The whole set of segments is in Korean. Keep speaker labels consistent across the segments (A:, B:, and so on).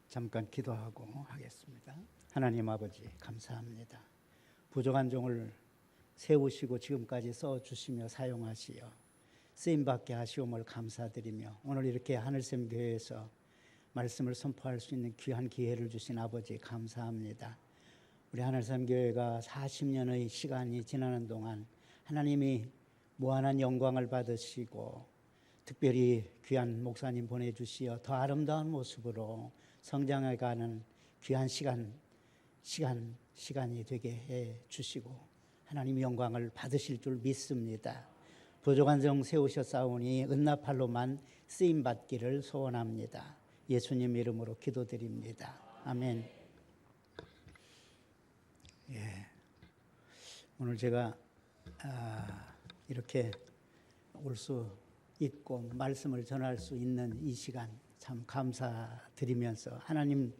A: 잠깐 기도하고 하겠습니다. 하나님 아버지 감사합니다. 부족한 종을 세우시고 지금까지 써주시며 사용하시어 쓰임받게 하시옴을 감사드리며 오늘 이렇게 하늘샘 교회에서 말씀을 선포할 수 있는 귀한 기회를 주신 아버지 감사합니다. 우리 하늘샘 교회가 40년의 시간이 지나는 동안 하나님이 무한한 영광을 받으시고 특별히 귀한 목사님 보내주시어 더 아름다운 모습으로 성장해가는 귀한 시간이 되게 해 주시고 하나님 영광을 받으실 줄 믿습니다. 부족한 종 세우셨사오니 은나팔로만 쓰임받기를 소원합니다. 예수님 이름으로 기도드립니다. 아멘. 오늘 제가 이렇게 올 수 있고 말씀을 전할 수 있는 이 시간 참 감사드리면서 하나님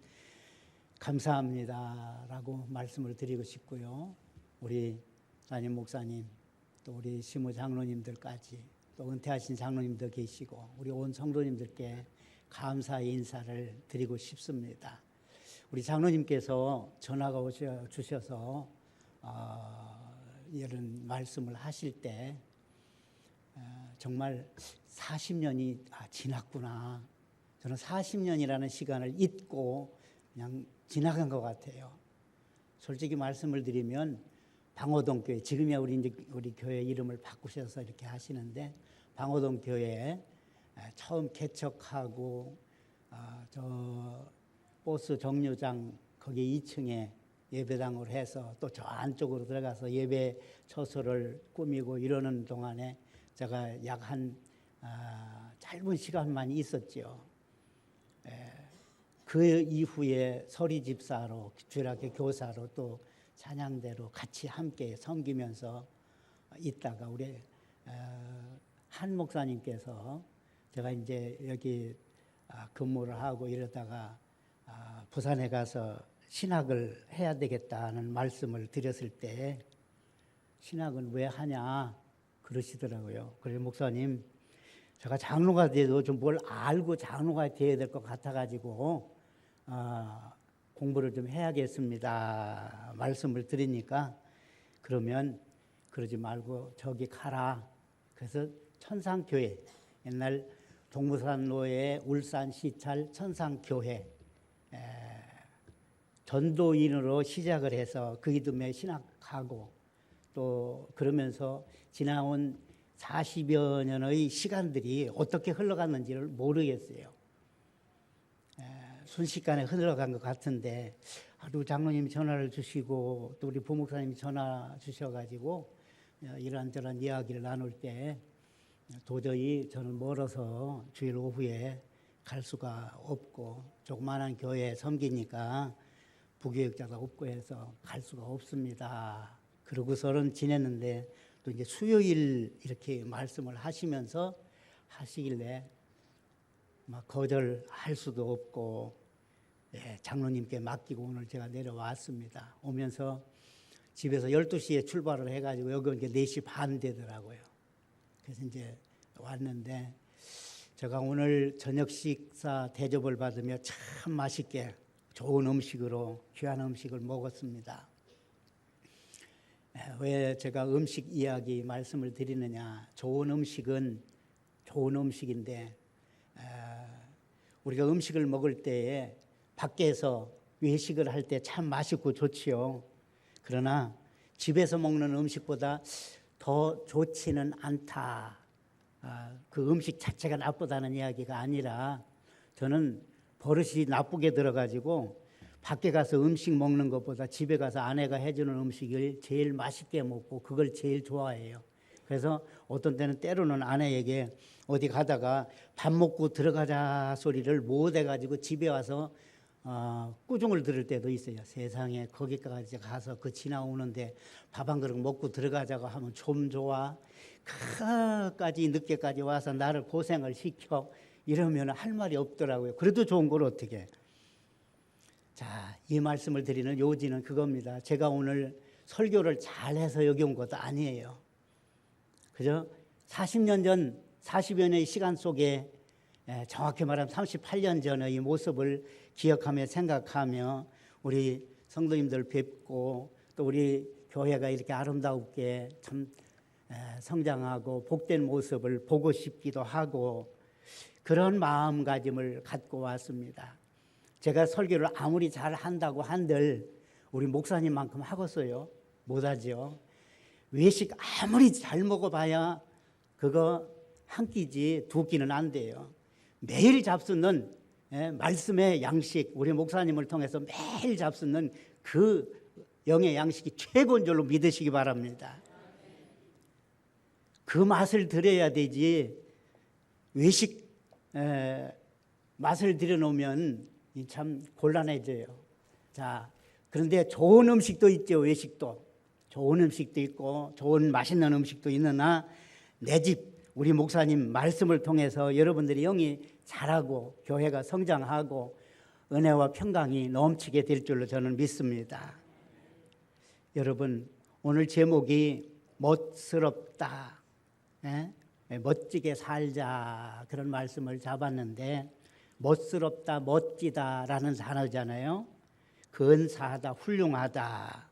A: 감사합니다라고 말씀을 드리고 싶고요. 우리 담임 목사님 또 우리 시무 장로님들까지 또 은퇴하신 장로님도 계시고 우리 온 성도님들께 감사의 인사를 드리고 싶습니다. 우리 장로님께서 전화가 주셔서 이런 말씀을 하실 때 정말 40년이 지났구나. 저는 40년이라는 시간을 잊고 그냥 지나간 것 같아요. 솔직히 말씀을 드리면 방호동 교회, 지금이야 우리 교회 이름을 바꾸셔서 이렇게 하시는데 방호동 교회에 처음 개척하고 저 버스 정류장 거기 2층에 예배당을 해서 또 저 안쪽으로 들어가서 예배 처소를 꾸미고 이러는 동안에 제가 약 한 짧은 시간만 있었죠. 그 이후에 서리 집사로 주일학교 교사로 또 찬양대로 같이 함께 섬기면서 있다가 우리 한 목사님께서 제가 이제 여기 근무를 하고 이러다가 부산에 가서 신학을 해야 되겠다는 말씀을 드렸을 때 신학은 왜 하냐 그러시더라고요. 그래서 목사님 제가 장로가 돼도 좀 뭘 알고 장로가 돼야 될 것 같아가지고 공부를 좀 해야겠습니다. 말씀을 드리니까 그러면 그러지 말고 저기 가라. 그래서 천상교회 옛날 동부산로의 울산 시찰 천상교회 전도인으로 시작을 해서 그 이듬해 신학하고 또 그러면서 지나온 40여 년의 시간들이 어떻게 흘러갔는지를 모르겠어요. 순식간에 흘러간 것 같은데 하루 장로님이 전화를 주시고 또 우리 부목사님이 전화 주셔가지고 이런저런 이야기를 나눌 때 도저히 저는 멀어서 주일 오후에 갈 수가 없고 조그마한 교회에 섬기니까 부교육자가 없고 해서 갈 수가 없습니다. 그러고서는 지냈는데 또 이제 수요일 이렇게 말씀을 하시면서 하시길래 막 거절할 수도 없고 장로님께 맡기고 오늘 제가 내려왔습니다. 오면서 집에서 12시에 출발을 해가지고 여기 이제 4시 반 되더라고요. 그래서 이제 왔는데 제가 오늘 저녁 식사 대접을 받으며 참 맛있게 좋은 음식으로 귀한 음식을 먹었습니다. 왜 제가 음식 이야기 말씀을 드리느냐. 좋은 음식은 좋은 음식인데 우리가 음식을 먹을 때에 밖에서 외식을 할 때 참 맛있고 좋지요. 그러나 집에서 먹는 음식보다 더 좋지는 않다. 그 음식 자체가 나쁘다는 이야기가 아니라 저는 버릇이 나쁘게 들어가지고 밖에 가서 음식 먹는 것보다 집에 가서 아내가 해주는 음식을 제일 맛있게 먹고 그걸 제일 좋아해요. 그래서 어떤 때는 때로는 아내에게 어디 가다가 밥 먹고 들어가자 소리를 못 해가지고 집에 와서 꾸중을 들을 때도 있어요. 세상에 거기까지 가서 그 지나오는데 밥 한 그릇 먹고 들어가자고 하면 좀 좋아. 그까지 늦게까지 와서 나를 고생을 시켜 이러면 할 말이 없더라고요. 그래도 좋은 걸 어떻게. 자, 이 말씀을 드리는 요지는 그겁니다. 제가 오늘 설교를 잘해서 여기 온 것도 아니에요. 그죠? 40년 전 40여 년의 시간 속에 정확히 말하면 38년 전의 모습을 기억하며 생각하며 우리 성도님들 뵙고 또 우리 교회가 이렇게 아름답게 참 성장하고 복된 모습을 보고 싶기도 하고 그런 마음가짐을 갖고 왔습니다. 제가 설교를 아무리 잘 한다고 한들 우리 목사님만큼 하겠어요? 못하죠. 외식 아무리 잘 먹어봐야 그거 한 끼지 두 끼는 안 돼요. 매일 잡수는 말씀의 양식, 우리 목사님을 통해서 매일 잡수는 그 영의 양식이 최고인 줄로 믿으시기 바랍니다. 그 맛을 들여야 되지 외식 맛을 들여놓으면 참 곤란해져요. 자, 그런데 좋은 음식도 있죠. 외식도 좋은 음식도 있고 좋은 맛있는 음식도 있으나 내 집 우리 목사님 말씀을 통해서 여러분들이 영이 자라고 교회가 성장하고 은혜와 평강이 넘치게 될 줄로 저는 믿습니다. 여러분, 오늘 제목이 멋스럽다, 멋지게 살자, 그런 말씀을 잡았는데 멋스럽다, 멋지다라는 단어잖아요. 근사하다, 훌륭하다.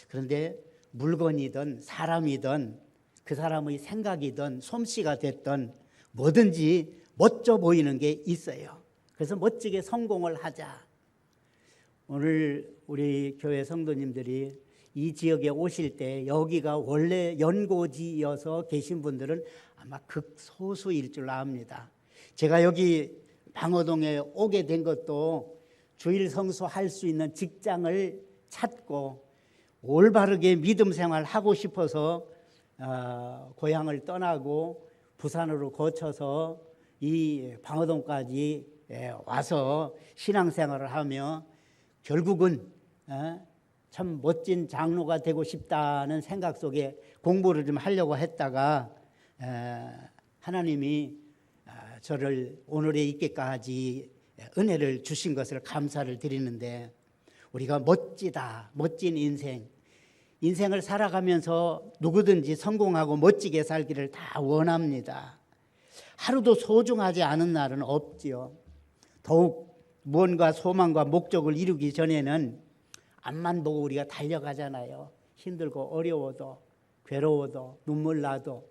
A: 그런데 물건이든 사람이든 그 사람의 생각이든 솜씨가 됐든 뭐든지 멋져 보이는 게 있어요. 그래서 멋지게 성공을 하자. 오늘 우리 교회 성도님들이 이 지역에 오실 때 여기가 원래 연고지여서 계신 분들은 아마 극소수일 줄 압니다. 제가 여기 방어동에 오게 된 것도 주일 성수할 수 있는 직장을 찾고 올바르게 믿음 생활 하고 싶어서 고향을 떠나고 부산으로 거쳐서 이 방어동까지 와서 신앙생활을 하며 결국은 참 멋진 장로가 되고 싶다는 생각 속에 공부를 좀 하려고 했다가 하나님이 저를 오늘에 있기까지 은혜를 주신 것을 감사를 드리는데 우리가 멋지다, 멋진 인생을 살아가면서 누구든지 성공하고 멋지게 살기를 다 원합니다. 하루도 소중하지 않은 날은 없지요. 더욱 무언가 소망과 목적을 이루기 전에는 앞만 보고 우리가 달려가잖아요. 힘들고 어려워도 괴로워도 눈물 나도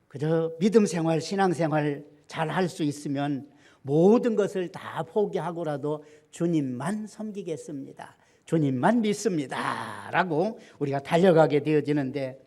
A: 그저 믿음 생활, 신앙 생활 잘 할 수 있으면 모든 것을 다 포기하고라도 주님만 섬기겠습니다. 주님만 믿습니다. 라고 우리가 달려가게 되어지는데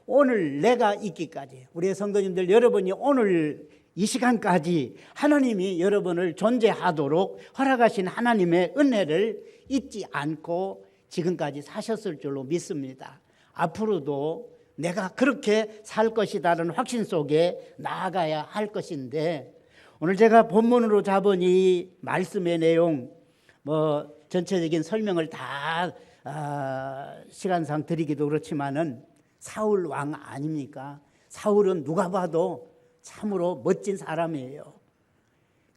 A: 오늘 내가 있기까지 우리의 성도님들 여러분이 오늘 이 시간까지 하나님이 여러분을 존재하도록 허락하신 하나님의 은혜를 잊지 않고 지금까지 사셨을 줄로 믿습니다. 앞으로도 내가 그렇게 살 것이라는 확신 속에 나아가야 할 것인데 오늘 제가 본문으로 잡은 이 말씀의 내용 전체적인 설명을 다 시간상 드리기도 그렇지만은 사울 왕 아닙니까? 사울은 누가 봐도 참으로 멋진 사람이에요.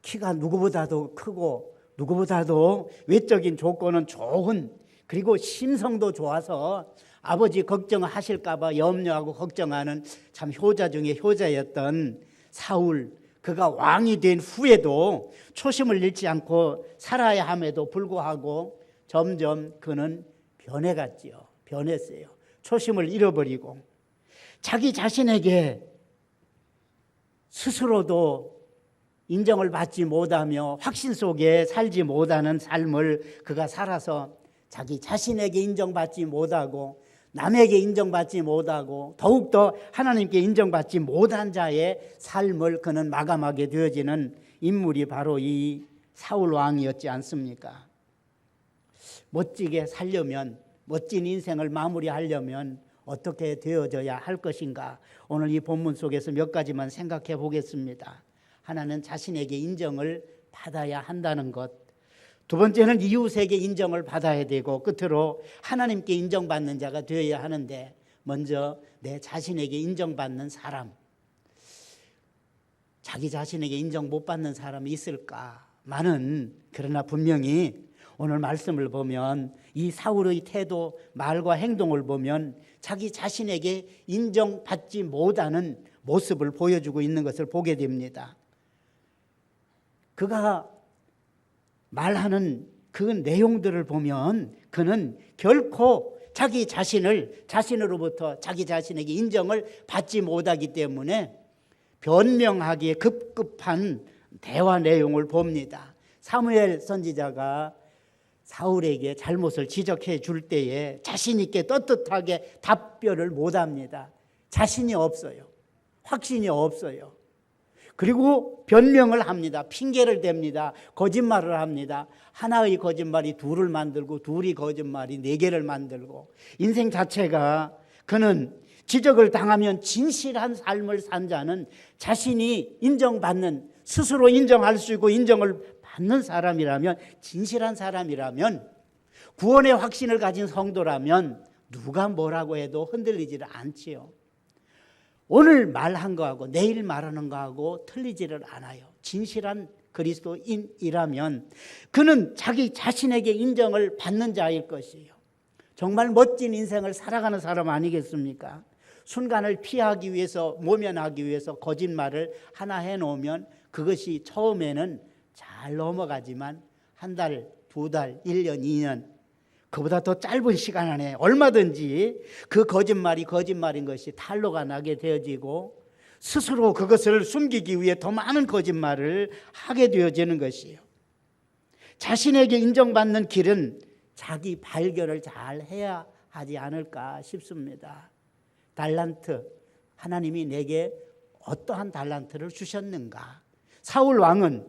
A: 키가 누구보다도 크고 누구보다도 외적인 조건은 좋은 그리고 심성도 좋아서 아버지 걱정하실까 봐 염려하고 걱정하는 참 효자 중에 효자였던 사울. 그가 왕이 된 후에도 초심을 잃지 않고 살아야 함에도 불구하고 점점 그는 변해갔지요. 변했어요. 초심을 잃어버리고 자기 자신에게 스스로도 인정을 받지 못하며 확신 속에 살지 못하는 삶을 그가 살아서 자기 자신에게 인정받지 못하고 남에게 인정받지 못하고 더욱더 하나님께 인정받지 못한 자의 삶을 그는 마감하게 되어지는 인물이 바로 이 사울 왕이었지 않습니까? 멋지게 살려면 멋진 인생을 마무리하려면 어떻게 되어져야 할 것인가? 오늘 이 본문 속에서 몇 가지만 생각해 보겠습니다. 하나는 자신에게 인정을 받아야 한다는 것. 두 번째는 이웃에게 인정을 받아야 되고 끝으로 하나님께 인정받는 자가 되어야 하는데 먼저 내 자신에게 인정받는 사람. 자기 자신에게 인정 못 받는 사람이 있을까? 많은 그러나 분명히 오늘 말씀을 보면 이 사울의 태도, 말과 행동을 보면 자기 자신에게 인정받지 못하는 모습을 보여주고 있는 것을 보게 됩니다. 그가 말하는 그 내용들을 보면 그는 결코 자기 자신으로부터 자기 자신에게 인정을 받지 못하기 때문에 변명하기에 급급한 대화 내용을 봅니다. 사무엘 선지자가 사울에게 잘못을 지적해 줄 때에 자신 있게 떳떳하게 답변을 못합니다. 자신이 없어요. 확신이 없어요. 그리고 변명을 합니다. 핑계를 댑니다. 거짓말을 합니다. 하나의 거짓말이 둘을 만들고 둘이 거짓말이 네 개를 만들고 인생 자체가 그는 지적을 당하면 진실한 삶을 산 자는 자신이 인정받는 스스로 인정할 수 있고 인정을 받는 사람이라면 진실한 사람이라면 구원의 확신을 가진 성도라면 누가 뭐라고 해도 흔들리지를 않지요. 오늘 말한 거하고 내일 말하는 거하고 틀리지를 않아요. 진실한 그리스도인이라면 그는 자기 자신에게 인정을 받는 자일 것이에요. 정말 멋진 인생을 살아가는 사람 아니겠습니까? 순간을 피하기 위해서 모면하기 위해서 거짓말을 하나 해놓으면 그것이 처음에는 잘 넘어가지만 한 달, 두 달, 1년, 2년 그보다 더 짧은 시간 안에 얼마든지 그 거짓말이 거짓말인 것이 탄로가 나게 되어지고 스스로 그것을 숨기기 위해 더 많은 거짓말을 하게 되어지는 것이에요. 자신에게 인정받는 길은 자기 발견을 잘 해야 하지 않을까 싶습니다. 달란트, 하나님이 내게 어떠한 달란트를 주셨는가? 사울 왕은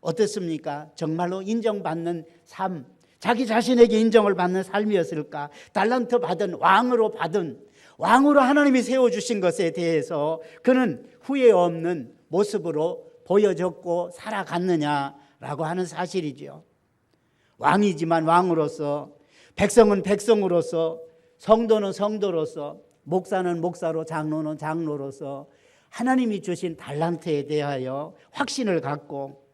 A: 어떻습니까? 정말로 인정받는 삶, 자기 자신에게 인정을 받는 삶이었을까? 달란트 받은 왕으로 하나님이 세워주신 것에 대해서 그는 후회 없는 모습으로 보여줬고 살아갔느냐라고 하는 사실이죠. 왕이지만 왕으로서, 백성은 백성으로서, 성도는 성도로서, 목사는 목사로, 장로는 장로로서 하나님이 주신 달란트에 대하여 확신을 갖고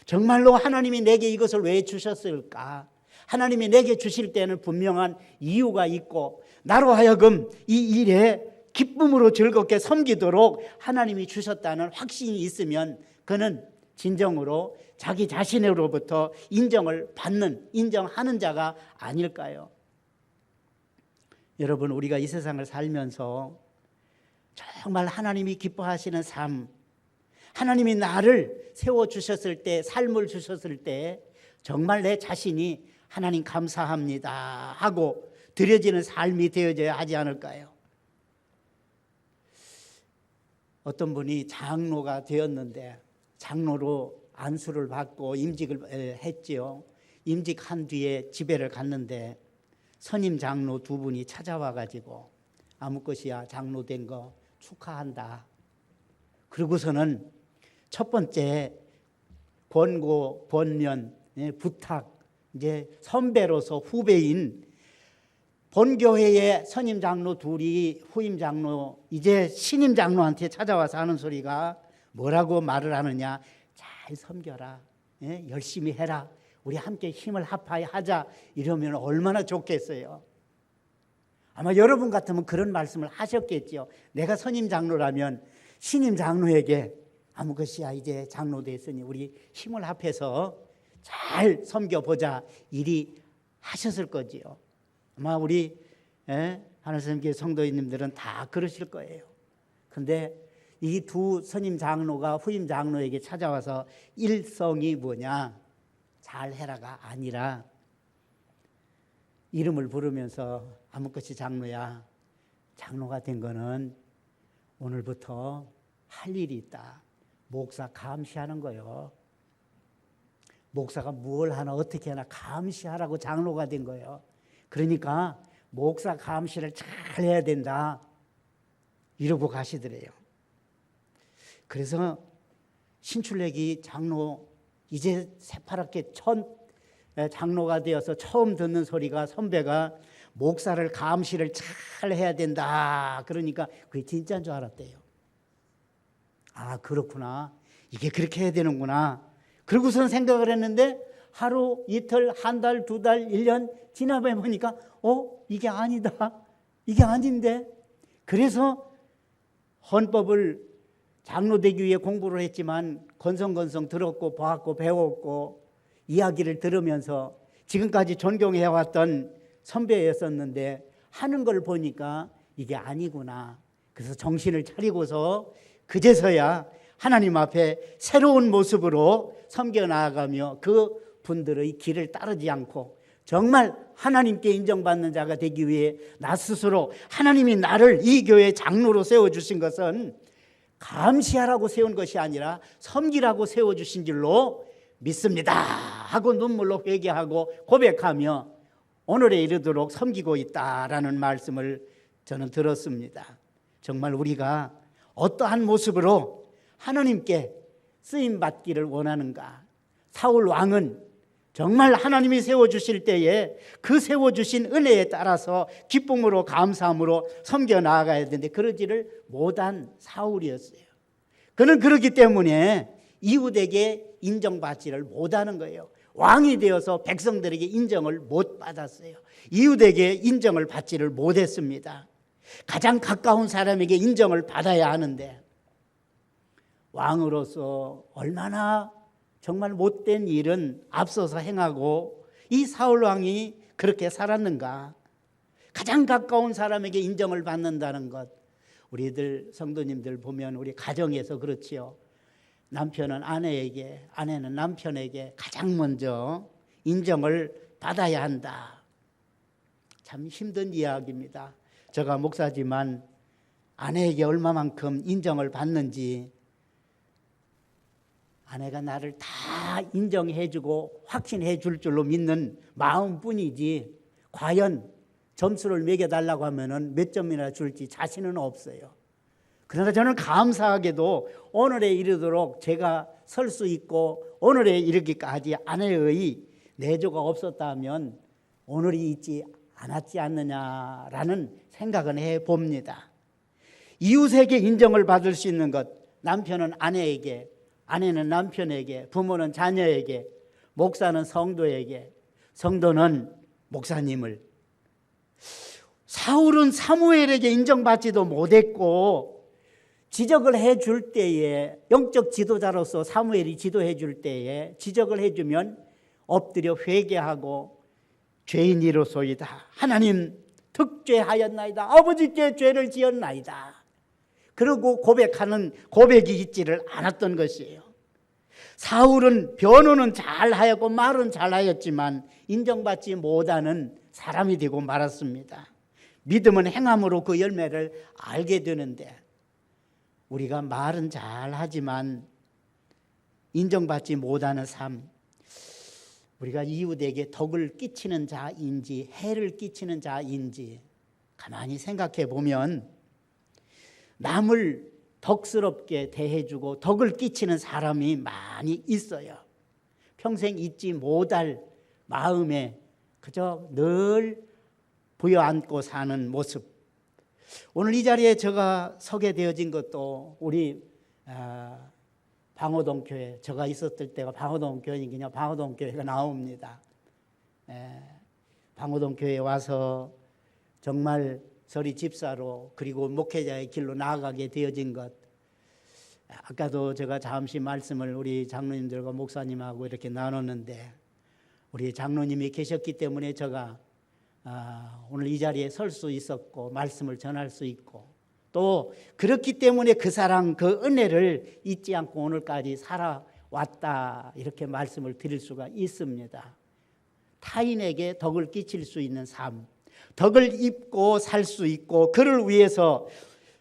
A: 정말로 하나님이 내게 이것을 왜 주셨을까? 하나님이 내게 주실 때는 분명한 이유가 있고 나로 하여금 이 일에 기쁨으로 즐겁게 섬기도록 하나님이 주셨다는 확신이 있으면 그는 진정으로 자기 자신으로부터 인정하는 자가 아닐까요? 여러분, 우리가 이 세상을 살면서 정말 하나님이 기뻐하시는 삶, 하나님이 나를 세워주셨을 때, 삶을 주셨을 때 정말 내 자신이 하나님 감사합니다 하고 드려지는 삶이 되어져야 하지 않을까요? 어떤 분이 장로가 되었는데 장로로 안수를 받고 임직을 했지요. 임직한 뒤에 집회를 갔는데 선임 장로 두 분이 찾아와 가지고 아무것이야 장로 된 거 축하한다. 그러고서는 첫 번째 권고, 권면, 부탁, 이제 선배로서 후배인 본교회의 선임 장로 둘이 후임 장로, 이제 신임 장로한테 찾아와서 하는 소리가 뭐라고 말을 하느냐? 잘 섬겨라, 열심히 해라, 우리 함께 힘을 합하여 하자, 이러면 얼마나 좋겠어요. 아마 여러분 같으면 그런 말씀을 하셨겠죠. 내가 선임 장로라면 신임 장로에게 아무것이야 이제 장로 됐으니 우리 힘을 합해서 잘 섬겨보자, 이리 하셨을 거지요. 아마 우리 하늘선교회 성도님들은 다 그러실 거예요. 근데 이 두 선임 장로가 후임 장로에게 찾아와서 일성이 뭐냐? 잘 해라가 아니라 이름을 부르면서 아무것이 장로야, 장로가 된 거는 오늘부터 할 일이 있다. 목사 감시하는 거요. 목사가 뭘 하나 어떻게 하나 감시하라고 장로가 된 거예요. 그러니까 목사 감시를 잘 해야 된다, 이러고 가시더래요. 그래서 신출내기 장로, 이제 새파랗게 첫 장로가 되어서 처음 듣는 소리가 선배가 목사를 감시를 잘 해야 된다, 그러니까 그게 진짜인 줄 알았대요. 아, 그렇구나, 이게 그렇게 해야 되는구나. 그러고선 생각을 했는데 하루, 이틀, 한 달, 두 달, 1년 지나보니까 이게 아니다, 이게 아닌데. 그래서 헌법을 장로 되기 위해 공부를 했지만 건성건성 들었고 보았고 배웠고 이야기를 들으면서 지금까지 존경해왔던 선배였었는데 하는 걸 보니까 이게 아니구나. 그래서 정신을 차리고서 그제서야 하나님 앞에 새로운 모습으로 섬겨 나아가며 그 분들의 길을 따르지 않고 정말 하나님께 인정받는 자가 되기 위해 나 스스로 하나님이 나를 이 교회 장로로 세워주신 것은 감시하라고 세운 것이 아니라 섬기라고 세워주신 줄로 믿습니다 하고 눈물로 회개하고 고백하며 오늘에 이르도록 섬기고 있다라는 말씀을 저는 들었습니다. 정말 우리가 어떠한 모습으로 하나님께 쓰임받기를 원하는가. 사울 왕은 정말 하나님이 세워주실 때에 그 세워주신 은혜에 따라서 기쁨으로 감사함으로 섬겨 나아가야 되는데 그러지를 못한 사울이었어요. 그는 그렇기 때문에 이웃에게 인정받지를 못하는 거예요. 왕이 되어서 백성들에게 인정을 못 받았어요. 이웃에게 인정을 받지를 못했습니다. 가장 가까운 사람에게 인정을 받아야 하는데 왕으로서 얼마나 정말 못된 일은 앞서서 행하고 이 사울 왕이 그렇게 살았는가. 가장 가까운 사람에게 인정을 받는다는 것, 우리들 성도님들 보면 우리 가정에서 그렇지요. 남편은 아내에게, 아내는 남편에게 가장 먼저 인정을 받아야 한다. 참 힘든 이야기입니다. 제가 목사지만 아내에게 얼마만큼 인정을 받는지, 아내가 나를 다 인정해주고 확신해 줄 줄로 믿는 마음뿐이지 과연 점수를 매겨달라고 하면 몇 점이나 줄지 자신은 없어요. 그러나 저는 감사하게도 오늘에 이르도록 제가 설 수 있고 오늘에 이르기까지 아내의 내조가 없었다면 오늘이 있지 않았지 않느냐라는 생각은 해봅니다. 이웃에게 인정을 받을 수 있는 것, 남편은 아내에게, 아내는 남편에게, 부모는 자녀에게, 목사는 성도에게, 성도는 목사님을. 사울은 사무엘에게 인정받지도 못했고 지적을 해줄 때에, 영적 지도자로서 사무엘이 지도해 줄 때에 지적을 해주면 엎드려 회개하고 죄인이로소이다, 하나님 득죄하였나이다, 아버지께 죄를 지었나이다, 그러고 고백하는 고백이 있지를 않았던 것이에요. 사울은 변호는 잘하였고 말은 잘하였지만 인정받지 못하는 사람이 되고 말았습니다. 믿음은 행함으로 그 열매를 알게 되는데 우리가 말은 잘하지만 인정받지 못하는 삶, 우리가 이웃에게 덕을 끼치는 자인지 해를 끼치는 자인지 가만히 생각해 보면 남을 덕스럽게 대해주고 덕을 끼치는 사람이 많이 있어요. 평생 잊지 못할 마음에 그저 늘 부여안고 사는 모습. 오늘 이 자리에 제가 서게 되어진 것도 우리 방호동 교회, 제가 있었을 때가 방호동 교회니까 방호동 교회가 나옵니다. 방호동 교회에 와서 정말 서리 집사로 그리고 목회자의 길로 나아가게 되어진 것, 아까도 제가 잠시 말씀을 우리 장로님들과 목사님하고 이렇게 나눴는데 우리 장로님이 계셨기 때문에 제가 오늘 이 자리에 설 수 있었고 말씀을 전할 수 있고 또 그렇기 때문에 그 사랑, 그 은혜를 잊지 않고 오늘까지 살아왔다, 이렇게 말씀을 드릴 수가 있습니다. 타인에게 덕을 끼칠 수 있는 삶, 덕을 입고 살 수 있고 그를 위해서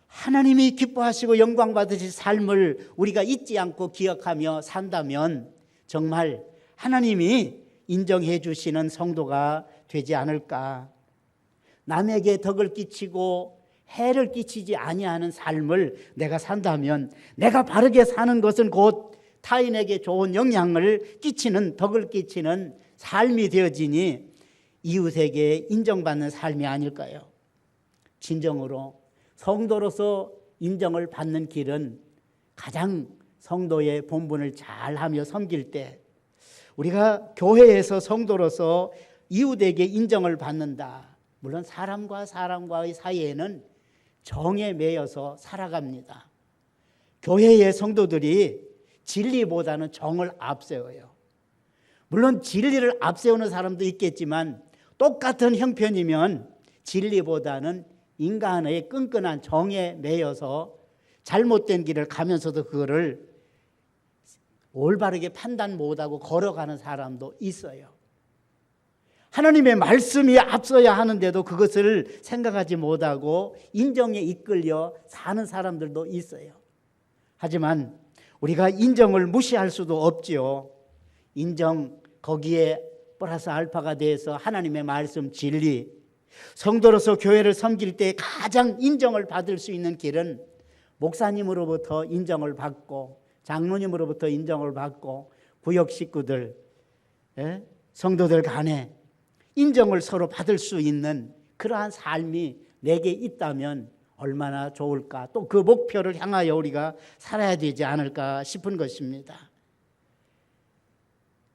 A: 하나님이 기뻐하시고 영광 받으실 삶을 우리가 잊지 않고 기억하며 산다면 정말 하나님이 인정해 주시는 성도가 되지 않을까. 남에게 덕을 끼치고 해를 끼치지 아니하는 삶을 내가 산다면 내가 바르게 사는 것은 곧 타인에게 좋은 영향을 끼치는, 덕을 끼치는 삶이 되어지니 이웃에게 인정받는 삶이 아닐까요? 진정으로 성도로서 인정을 받는 길은 가장 성도의 본분을 잘하며 섬길 때, 우리가 교회에서 성도로서 이웃에게 인정을 받는다. 물론 사람과 사람과의 사이에는 정에 매여서 살아갑니다. 교회의 성도들이 진리보다는 정을 앞세워요. 물론 진리를 앞세우는 사람도 있겠지만 똑같은 형편이면 진리보다는 인간의 끈끈한 정에 매여서 잘못된 길을 가면서도 그거를 올바르게 판단 못하고 걸어가는 사람도 있어요. 하나님의 말씀이 앞서야 하는데도 그것을 생각하지 못하고 인정에 이끌려 사는 사람들도 있어요. 하지만 우리가 인정을 무시할 수도 없지요. 인정, 거기에 플러스 알파가 돼서 하나님의 말씀, 진리, 성도로서 교회를 섬길 때 가장 인정을 받을 수 있는 길은 목사님으로부터 인정을 받고 장로님으로부터 인정을 받고 구역 식구들, 성도들 간에 인정을 서로 받을 수 있는 그러한 삶이 내게 있다면 얼마나 좋을까. 또 그 목표를 향하여 우리가 살아야 되지 않을까 싶은 것입니다.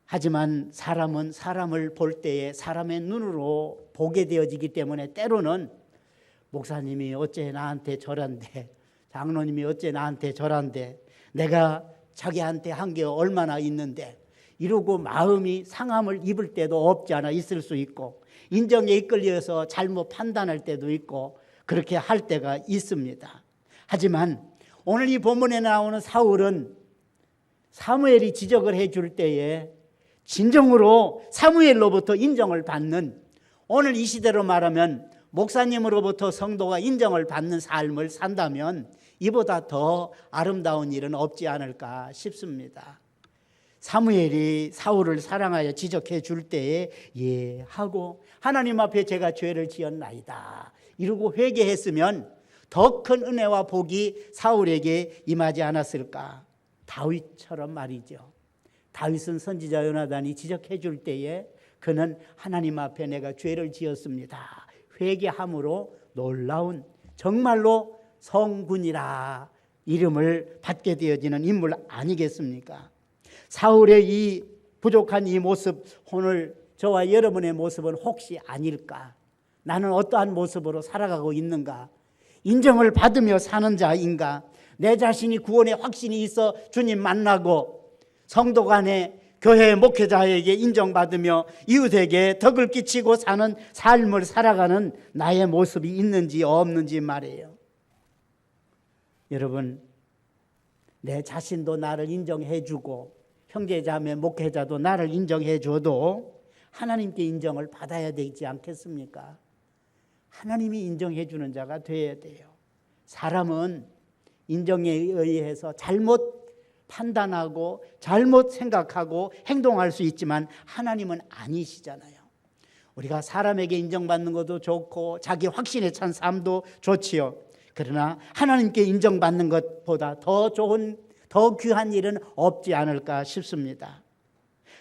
A: 하지만 사람은 사람을 볼 때에 사람의 눈으로 보게 되어지기 때문에 때로는 목사님이 어째 나한테 저란데, 장로님이 어째 나한테 저란데, 내가 자기한테 한 게 얼마나 있는데, 이러고 마음이 상함을 입을 때도 없지 않아 있을 수 있고, 인정에 이끌려서 잘못 판단할 때도 있고, 그렇게 할 때가 있습니다. 하지만 오늘 이 본문에 나오는 사울은 사무엘이 지적을 해줄 때에 진정으로 사무엘로부터 인정을 받는, 오늘 이 시대로 말하면 목사님으로부터 성도가 인정을 받는 삶을 산다면 이보다 더 아름다운 일은 없지 않을까 싶습니다. 사무엘이 사울을 사랑하여 지적해 줄 때에 예 하고 하나님 앞에 제가 죄를 지었나이다 이러고 회개했으면 더 큰 은혜와 복이 사울에게 임하지 않았을까. 다윗처럼 말이죠. 다윗은 선지자 요나단이 지적해 줄 때에 그는 하나님 앞에 내가 죄를 지었습니다, 회개함으로 놀라운 정말로 성군이라 이름을 받게 되어지는 인물 아니겠습니까? 사울의 이 부족한 이 모습, 오늘 저와 여러분의 모습은 혹시 아닐까? 나는 어떠한 모습으로 살아가고 있는가? 인정을 받으며 사는 자인가? 내 자신이 구원의 확신이 있어 주님 만나고 성도 간에 교회 목회자에게 인정받으며 이웃에게 덕을 끼치고 사는 삶을 살아가는 나의 모습이 있는지 없는지 말이에요. 여러분, 내 자신도 나를 인정해 주고 형제자매 목회자도 나를 인정해 줘도 하나님께 인정을 받아야 되지 않겠습니까? 하나님이 인정해 주는 자가 되어야 돼요. 사람은 인정에 의해서 잘못 판단하고 잘못 생각하고 행동할 수 있지만 하나님은 아니시잖아요. 우리가 사람에게 인정받는 것도 좋고 자기 확신에 찬 삶도 좋지요. 그러나 하나님께 인정받는 것보다 더 좋은, 더 귀한 일은 없지 않을까 싶습니다.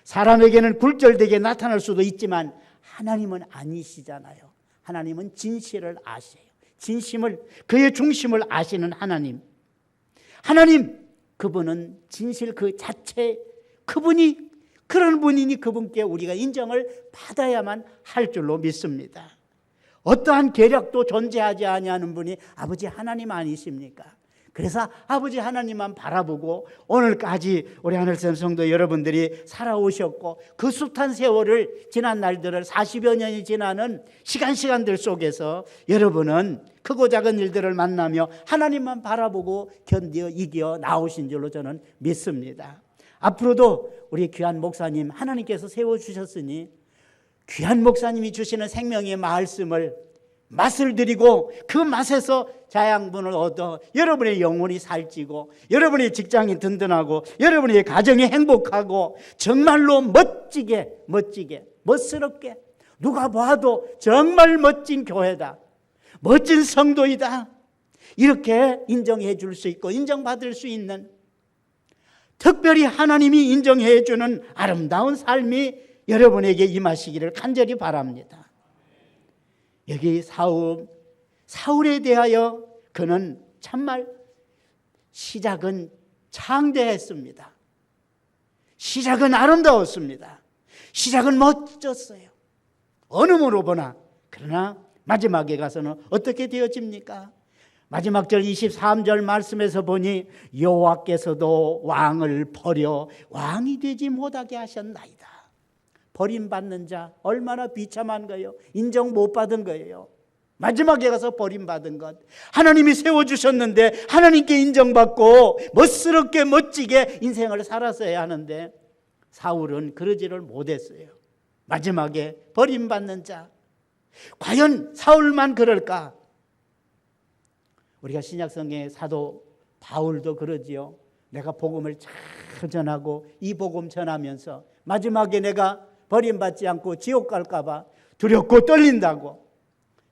A: 사람에게는 굴절되게 나타날 수도 있지만 하나님은 아니시잖아요. 하나님은 진실을 아세요. 진심을, 그의 중심을 아시는 하나님. 하나님, 그분은 진실 그 자체, 그분이 그런 분이니 그분께 우리가 인정을 받아야만 할 줄로 믿습니다. 어떠한 계략도 존재하지 아니하는 분이 아버지 하나님 아니십니까? 그래서 아버지 하나님만 바라보고 오늘까지 우리 하늘샘 성도 여러분들이 살아오셨고 그 숱한 세월을 지난 날들을 40여 년이 지나는 시간들 속에서 여러분은 크고 작은 일들을 만나며 하나님만 바라보고 견디어 이겨 나오신 줄로 저는 믿습니다. 앞으로도 우리 귀한 목사님 하나님께서 세워주셨으니 귀한 목사님이 주시는 생명의 말씀을 맛을 들이고 그 맛에서 자양분을 얻어 여러분의 영혼이 살찌고 여러분의 직장이 든든하고 여러분의 가정이 행복하고 정말로 멋지게 멋스럽게 누가 봐도 정말 멋진 교회다, 멋진 성도이다 이렇게 인정해 줄 수 있고 인정받을 수 있는, 특별히 하나님이 인정해 주는 아름다운 삶이 여러분에게 임하시기를 간절히 바랍니다. 여기 사울에 대하여 그는 참말 시작은 창대했습니다. 시작은 아름다웠습니다. 시작은 멋졌어요. 어느 모로 보나. 그러나 마지막에 가서는 어떻게 되어집니까? 마지막 절 23절 말씀에서 보니 여호와께서도 왕을 버려 왕이 되지 못하게 하셨나이다. 버림받는 자 얼마나 비참한 거예요. 인정 못 받은 거예요. 마지막에 가서 버림받은 것. 하나님이 세워주셨는데 하나님께 인정받고 멋스럽게 멋지게 인생을 살았어야 하는데 사울은 그러지를 못했어요. 마지막에 버림받는 자. 과연 사울만 그럴까? 우리가 신약성경의 사도 바울도 그러지요. 내가 복음을 잘 전하고 이 복음 전하면서 마지막에 내가 버림받지 않고 지옥 갈까 봐 두렵고 떨린다고.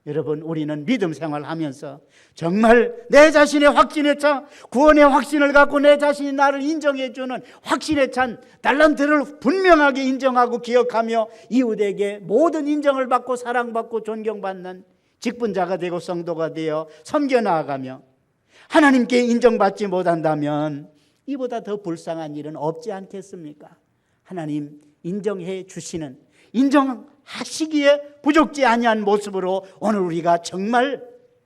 A: 여러분, 우리는 믿음 생활하면서 정말 내 자신의 확신에 차 구원의 확신을 갖고 내 자신이 나를 인정해 주는 확신에 찬 달란트를 분명하게 인정하고 기억하며 이웃에게 모든 인정을 받고 사랑받고 존경받는 직분자가 되고 성도가 되어 섬겨 나아가며 하나님께 인정받지 못한다면 이보다 더 불쌍한 일은 없지 않겠습니까? 하나님 인정해 주시는, 인정하시기에 부족지 아니한 모습으로 오늘 우리가 정말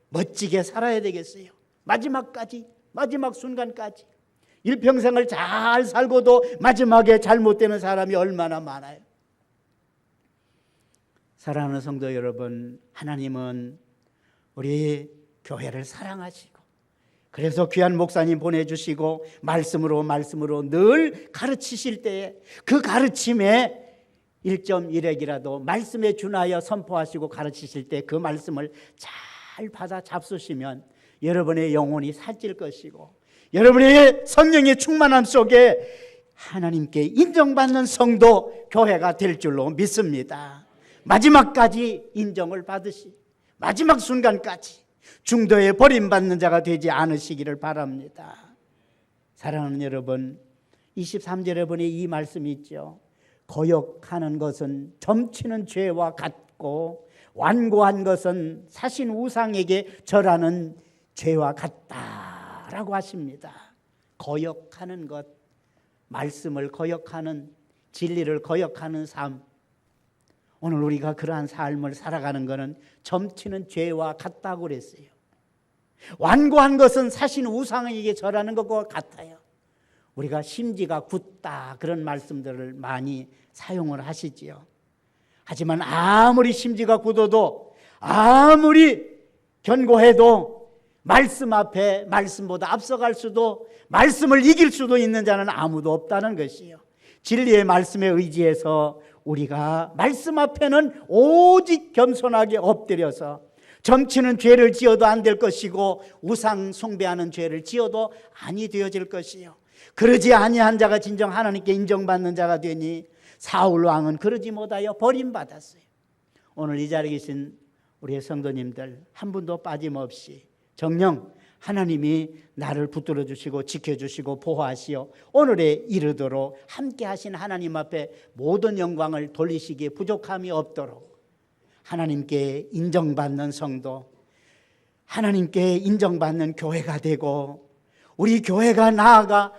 A: 멋지게 살아야 되겠어요. 마지막까지, 마지막 순간까지. 일평생을 잘 살고도 마지막에 잘못되는 사람이 얼마나 많아요. 사랑하는 성도 여러분, 하나님은 우리 교회를 사랑하시고 그래서 귀한 목사님 보내주시고 말씀으로 늘 가르치실 때에 그 가르침에 1.1핵이라도 말씀에 준하여 선포하시고 가르치실 때 그 말씀을 잘 받아 잡수시면 여러분의 영혼이 살찔 것이고 여러분의 성령의 충만함 속에 하나님께 인정받는 성도 교회가 될 줄로 믿습니다. 마지막까지 인정을 받으시, 마지막 순간까지 중도에 버림받는 자가 되지 않으시기를 바랍니다. 사랑하는 여러분, 23절에 보니 이 말씀이 있죠. 거역하는 것은 점치는 죄와 같고 완고한 것은 사신 우상에게 절하는 죄와 같다라고 하십니다. 거역하는 것, 말씀을 거역하는, 진리를 거역하는 삶, 오늘 우리가 그러한 삶을 살아가는 것은 점치는 죄와 같다고 그랬어요. 완고한 것은 사신 우상에게 절하는 것과 같아요. 우리가 심지가 굳다 그런 말씀들을 많이 사용을 하시지요. 하지만 아무리 심지가 굳어도 아무리 견고해도 말씀 앞에 말씀보다 앞서갈 수도 말씀을 이길 수도 있는 자는 아무도 없다는 것이요. 진리의 말씀에 의지해서 우리가 말씀 앞에는 오직 겸손하게 엎드려서 점치는 죄를 지어도 안 될 것이고 우상 숭배하는 죄를 지어도 아니 되어질 것이요. 그러지 아니한 자가 진정 하나님께 인정받는 자가 되니 사울 왕은 그러지 못하여 버림받았어요. 오늘 이 자리에 계신 우리의 성도님들 한 분도 빠짐없이 정녕 하나님이 나를 붙들어 주시고 지켜주시고 보호하시어 오늘에 이르도록 함께 하신 하나님 앞에 모든 영광을 돌리시기에 부족함이 없도록 하나님께 인정받는 성도, 하나님께 인정받는 교회가 되고 우리 교회가 나아가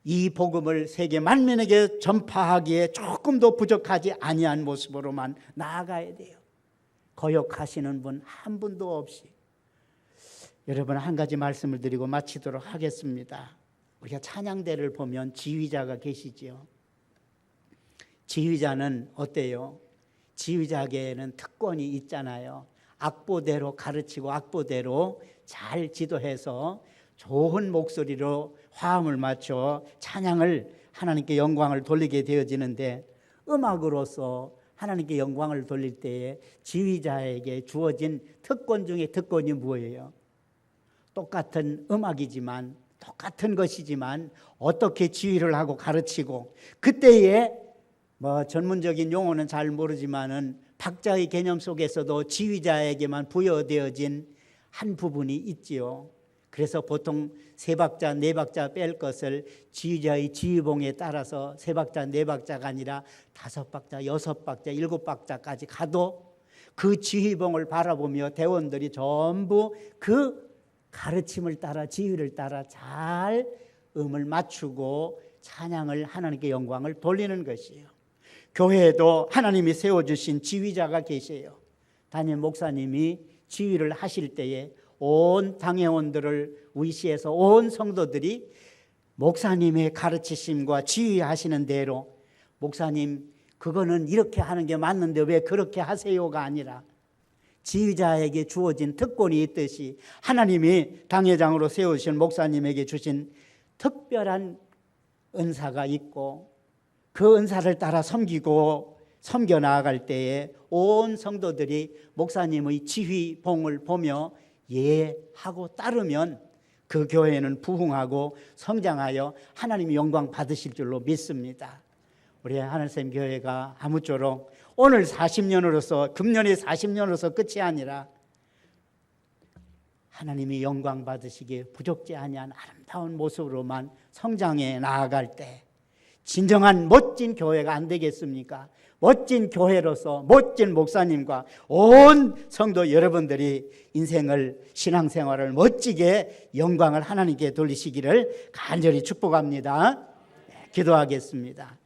A: 이 복음을 세계 만민에게 전파하기에 조금도 부족하지 아니한 모습으로만 나아가야 돼요. 거역하시는 분 한 분도 없이. 여러분, 한 가지 말씀을 드리고 마치도록 하겠습니다. 우리가 찬양대를 보면 지휘자가 계시지요. 지휘자는 어때요? 지휘자에게는 특권이 있잖아요. 악보대로 가르치고 악보대로 잘 지도해서 좋은 목소리로 화음을 맞춰 찬양을 하나님께 영광을 돌리게 되어지는데 음악으로서 하나님께 영광을 돌릴 때에 지휘자에게 주어진 특권 중에 특권이 뭐예요? 똑같은 음악이지만 똑같은 것이지만 어떻게 지휘를 하고 가르치고 그때에 전문적인 용어는 잘 모르지만은 박자의 개념 속에서도 지휘자에게만 부여되어진 한 부분이 있지요. 그래서 보통 세 박자, 네 박자 뺄 것을 지휘자의 지휘봉에 따라서 세 박자, 네 박자가 아니라 다섯 박자, 여섯 박자, 일곱 박자까지 가도 그 지휘봉을 바라보며 대원들이 전부 그 가르침을 따라 지휘를 따라 잘 음을 맞추고 찬양을 하나님께 영광을 돌리는 것이에요. 교회에도 하나님이 세워주신 지휘자가 계세요. 담임 목사님이 지휘를 하실 때에 온 당회원들을 위시해서 온 성도들이 목사님의 가르치심과 지휘하시는 대로, 목사님 그거는 이렇게 하는 게 맞는데 왜 그렇게 하세요가 아니라 지휘자에게 주어진 특권이 있듯이 하나님이 당회장으로 세우신 목사님에게 주신 특별한 은사가 있고 그 은사를 따라 섬겨 나아갈 때에 온 성도들이 목사님의 지휘봉을 보며 예하고 따르면 그 교회는 부흥하고 성장하여 하나님의 영광 받으실 줄로 믿습니다. 우리 하늘샘 교회가 아무쪼록 오늘 40년으로서 금년이 40년으로서 끝이 아니라 하나님이 영광 받으시기에 부족지 아니한 아름다운 모습으로만 성장해 나아갈 때 진정한 멋진 교회가 안 되겠습니까? 멋진 교회로서 멋진 목사님과 온 성도 여러분들이 인생을, 신앙생활을 멋지게 영광을 하나님께 돌리시기를 간절히 축복합니다. 기도하겠습니다.